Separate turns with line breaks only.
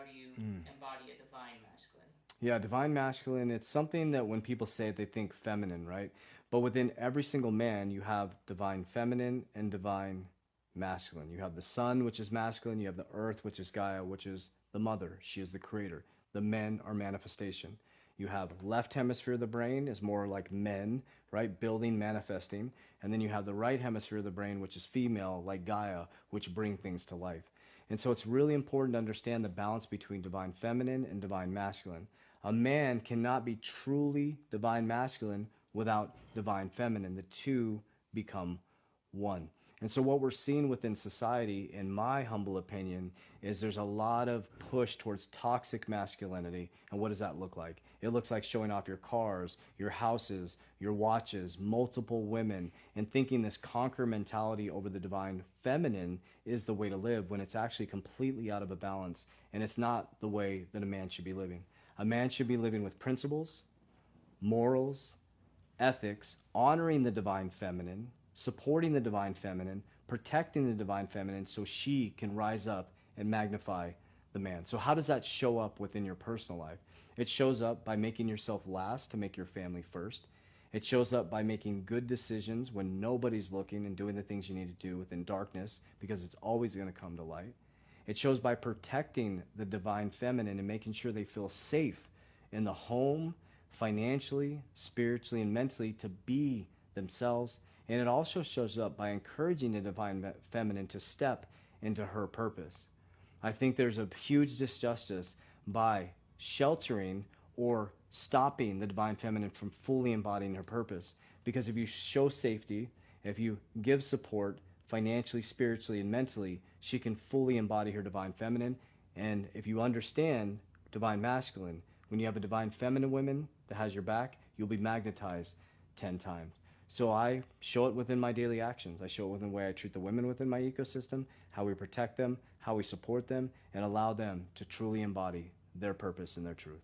how do you embody a divine masculine?
Yeah, divine masculine, it's something that when people say it, they think feminine, right? But within every single man, you have divine feminine and divine masculine. You have the sun, which is masculine. You have the earth, which is Gaia, which is the mother. She is the creator. The men are manifestation. You have left hemisphere of the brain is more like men, right? Building, manifesting. And then you have the right hemisphere of the brain, which is female, like Gaia, which bring things to life. And so it's really important to understand the balance between divine feminine and divine masculine. A man cannot be truly divine masculine without divine feminine. The two become one. And so, what we're seeing within society, in my humble opinion, is there's a lot of push towards toxic masculinity. And what does that look like? It looks like showing off your cars, your houses, your watches, multiple women, and thinking this conquer mentality over the divine feminine is the way to live when it's actually completely out of a balance. And it's not the way that a man should be living. A man should be living with principles, morals, ethics, honoring the divine feminine, supporting the divine feminine, protecting the divine feminine so she can rise up and magnify the man. So, how does that show up within your personal life? It shows up by making yourself last to make your family first. It shows up by making good decisions when nobody's looking and doing the things you need to do within darkness because it's always going to come to light. It shows by protecting the divine feminine and making sure they feel safe in the home, financially, spiritually, and mentally to be themselves. And it also shows up by encouraging the divine feminine to step into her purpose. I think there's a huge disjustice by sheltering or stopping the divine feminine from fully embodying her purpose. Because if you show safety, if you give support financially, spiritually, and mentally, she can fully embody her divine feminine. And if you understand divine masculine, when you have a divine feminine woman that has your back, you'll be magnetized 10 times. So I show it within my daily actions. I show it within the way I treat the women within my ecosystem, how we protect them, how we support them, and allow them to truly embody their purpose and their truth.